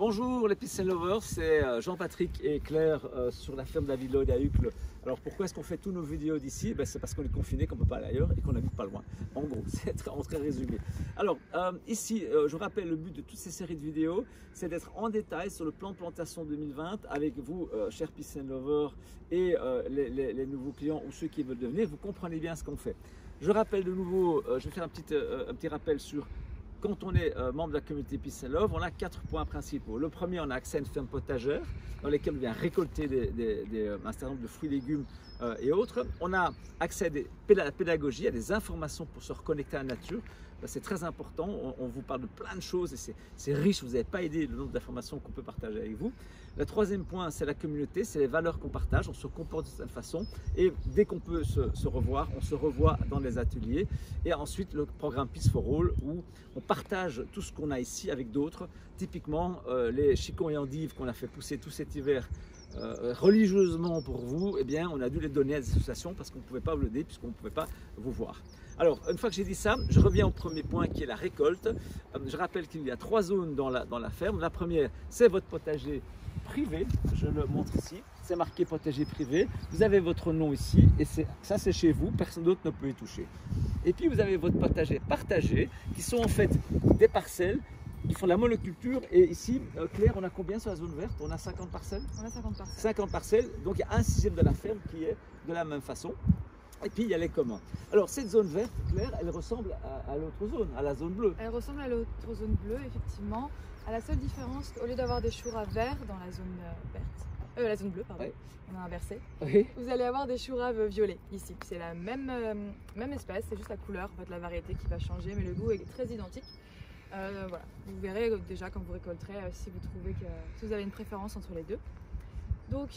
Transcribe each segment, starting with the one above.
Bonjour les Peace and Lovers, c'est Jean-Patrick et Claire sur la ferme David Lloyd à Uccle. Alors pourquoi est-ce qu'on fait tous nos vidéos d'ici? C'est parce qu'on est confiné, qu'on ne peut pas aller ailleurs et qu'on n'habite pas loin. En gros, c'est en très résumé. Alors ici, je rappelle, le but de toutes ces séries de vidéos, c'est d'être en détail sur le plan de plantation 2020 avec vous, chers Peace and Lovers, et les nouveaux clients ou ceux qui veulent devenir. Vous comprenez bien ce qu'on fait. Je rappelle de nouveau, je vais faire un petit rappel sur... Quand on est membre de la communauté Peace and Love, on a 4 points principaux. Le premier, on a accès à une ferme potagère dans laquelle on vient récolter un certain nombre de fruits, légumes et autres. On a accès à la pédagogie, à des informations pour se reconnecter à la nature. C'est très important. On vous parle de plein de choses et c'est riche. Vous n'avez pas idée le nombre d'informations qu'on peut partager avec vous. Le troisième point, c'est la communauté, c'est les valeurs qu'on partage. On se comporte de cette façon et dès qu'on peut se revoir, on se revoit dans les ateliers. Et ensuite, le programme Peace for All où on partage tout ce qu'on a ici avec d'autres. Typiquement, les chicons et endives qu'on a fait pousser tout cet hiver religieusement pour vous, eh bien, on a dû les donner à des associations parce qu'on ne pouvait pas vous le donner puisqu'on ne pouvait pas vous voir. Alors, une fois que j'ai dit ça, je reviens au premier point qui est la récolte. Je rappelle qu'il y a 3 zones dans la ferme. La première, c'est votre potager privé. Je le montre ici. C'est marqué potager privé. Vous avez votre nom ici et ça c'est chez vous. Personne d'autre ne peut y toucher. Et puis vous avez votre potager partagé qui sont en fait des parcelles qui font de la monoculture. Et ici, Claire, on a combien sur la zone verte? On a 50 parcelles? On a 50 parcelles. 50 parcelles. Donc il y a 1/6 de la ferme qui est de la même façon. Et puis il y a les communs. Alors cette zone verte, Claire, elle ressemble à l'autre zone, à la zone bleue. Elle ressemble à l'autre zone bleue, effectivement. À la seule différence qu'au lieu d'avoir des choux-raves verts dans la zone verte, la zone bleue, pardon, ouais. On a inversé. Oui. Vous allez avoir des choux-raves violets ici. C'est la même espèce, c'est juste la couleur, en fait, la variété qui va changer, mais le goût est très identique. Voilà. Vous verrez déjà quand vous récolterez si vous trouvez si vous avez une préférence entre les deux. Donc,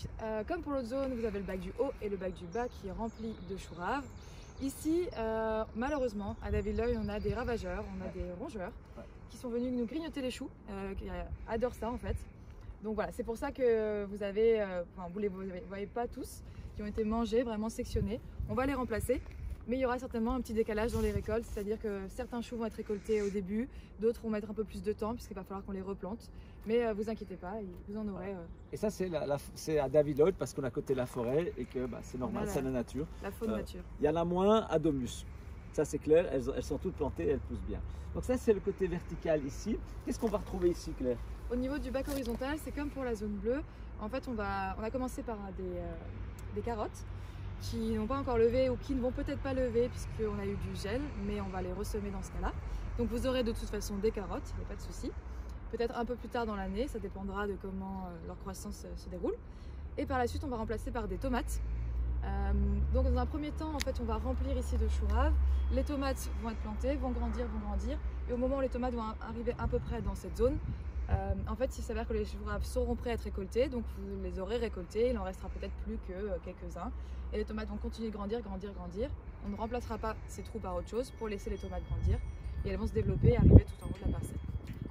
comme pour l'autre zone, vous avez le bac du haut et le bac du bas qui est rempli de choux-raves. Ici, malheureusement, à David Lloyd, on a des ravageurs, on a des rongeurs qui sont venus nous grignoter les choux, qui adorent ça en fait. Donc voilà, c'est pour ça que vous avez, vous les voyez pas tous, qui ont été mangés, vraiment sectionnés. On va les remplacer. Mais il y aura certainement un petit décalage dans les récoltes, c'est-à-dire que certains choux vont être récoltés au début, d'autres vont mettre un peu plus de temps puisqu'il va falloir qu'on les replante. Mais vous inquiétez pas, vous en aurez. Et ça c'est à David Lloyd parce qu'on a à côté la forêt et que c'est normal, c'est la nature. La faune nature. Il y en a moins à Domus. Ça c'est clair, elles sont toutes plantées, elles poussent bien. Donc ça c'est le côté vertical ici. Qu'est-ce qu'on va retrouver ici, Claire? Au niveau du bac horizontal, c'est comme pour la zone bleue. En fait, on a commencé par des carottes qui n'ont pas encore levé ou qui ne vont peut-être pas lever puisqu'on a eu du gel, mais on va les ressemer dans ce cas-là. Donc vous aurez de toute façon des carottes, il n'y a pas de souci. Peut-être un peu plus tard dans l'année, ça dépendra de comment leur croissance se déroule. Et par la suite, on va remplacer par des tomates. Donc dans un premier temps, en fait, on va remplir ici de choux-raves. Les tomates vont être plantées, vont grandir. Et au moment où les tomates vont arriver à peu près dans cette zone, en fait, il s'avère que les choux-raves seront prêts à être récoltés, donc vous les aurez récoltés, il en restera peut-être plus que quelques-uns. Et les tomates vont continuer de grandir. On ne remplacera pas ces trous par autre chose pour laisser les tomates grandir. Et elles vont se développer et arriver tout en haut de la parcelle.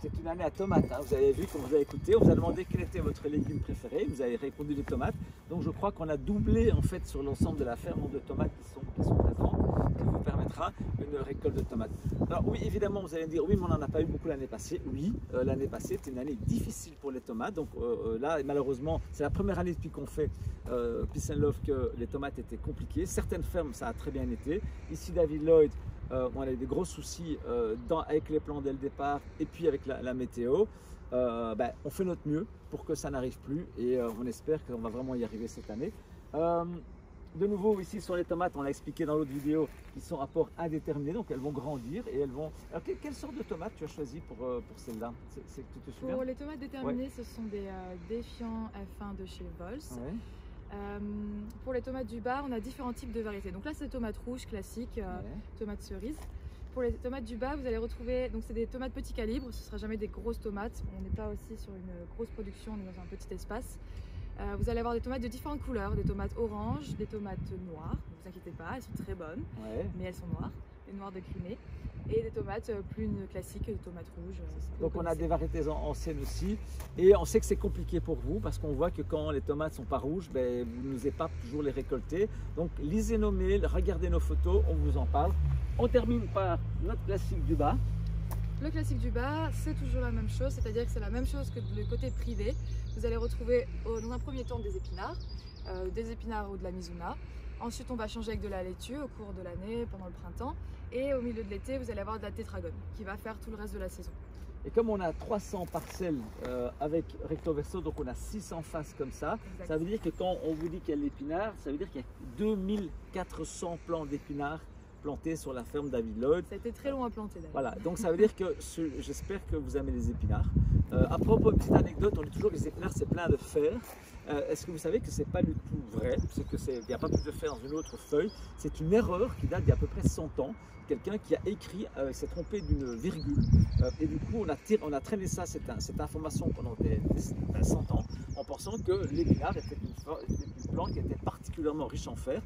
C'est une année à tomates, hein. Vous avez vu, comme vous avez écouté, on vous a demandé quel était votre légume préféré, vous avez répondu les tomates. Donc je crois qu'on a doublé en fait sur l'ensemble de la ferme le nombre de tomates qui sont présentes, qui vous permettra une récolte de tomates. Alors oui, évidemment, vous allez me dire, oui, mais on n'en a pas eu beaucoup l'année passée. Oui, l'année passée était une année difficile pour les tomates. Donc là, malheureusement, c'est la première année depuis qu'on fait Peace and Love que les tomates étaient compliquées. Certaines fermes, ça a très bien été. Ici, David Lloyd, on a eu des gros soucis avec les plans dès le départ et puis avec la météo. On fait notre mieux pour que ça n'arrive plus et on espère qu'on va vraiment y arriver cette année. De nouveau ici sur les tomates, on l'a expliqué dans l'autre vidéo, ils sont à port indéterminé, donc elles vont grandir et elles vont... Alors quelle sorte de tomates tu as choisi pour celle-là? Tu te souviens? Pour les tomates déterminées, ce sont des défiants F1 de chez Vols. Ouais. Pour les tomates du bas, on a différents types de variétés. Donc là, c'est tomates rouges classiques, tomates cerises. Pour les tomates du bas, vous allez retrouver, donc c'est des tomates petit calibre, ce ne sera jamais des grosses tomates. On n'est pas aussi sur une grosse production, on est dans un petit espace. Vous allez avoir des tomates de différentes couleurs, des tomates oranges, des tomates noires. Ne vous inquiétez pas, elles sont très bonnes, mais elles sont noires, des noires de crimée. Et des tomates plus classiques, des tomates rouges. Donc on a des variétés anciennes aussi. Et on sait que c'est compliqué pour vous parce qu'on voit que quand les tomates ne sont pas rouges, vous n'osez pas toujours les récolter. Donc lisez nos mails, regardez nos photos, on vous en parle. On termine par notre classique du bas. Le classique du bas, c'est toujours la même chose, c'est-à-dire que c'est la même chose que le côté privé. Vous allez retrouver dans un premier temps des épinards ou de la mizuna. Ensuite, on va changer avec de la laitue au cours de l'année, pendant le printemps. Et au milieu de l'été, vous allez avoir de la tétragone qui va faire tout le reste de la saison. Et comme on a 300 parcelles avec recto verso, donc on a 600 faces comme ça, exact. Ça veut dire que quand on vous dit qu'il y a l'épinard, ça veut dire qu'il y a 2400 plants d'épinards plantés sur la ferme David Lloyd. Ça a été très long à planter d'ailleurs. Voilà, donc ça veut dire que j'espère que vous aimez les épinards. À propos, une petite anecdote, on dit toujours que les épinards c'est plein de fer. Est-ce que vous savez que c'est pas du tout vrai? C'est qu'il n'y a pas plus de fer dans une autre feuille. C'est une erreur qui date d'il y a à peu près 100 ans. Quelqu'un qui a écrit s'est trompé d'une virgule et du coup on a traîné ça, cette information pendant des 100 ans en pensant que l'épinard était une plante qui était particulièrement riche en fer.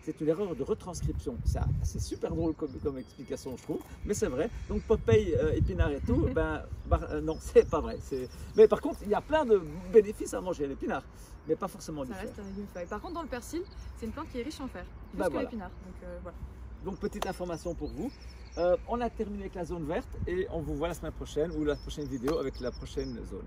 C'est une erreur de retranscription. C'est super drôle comme explication, je trouve, mais c'est vrai. Donc Popeye, épinard et tout, non, c'est pas vrai. Mais par contre, il y a plein de bénéfices à manger l'épinard, mais pas forcément du fer. Ça reste un légume feuille. Par contre, dans le persil, c'est une plante qui est riche en fer, plus que l'épinard. Voilà. Donc petite information pour vous. On a terminé avec la zone verte et on vous voit la semaine prochaine ou la prochaine vidéo avec la prochaine zone.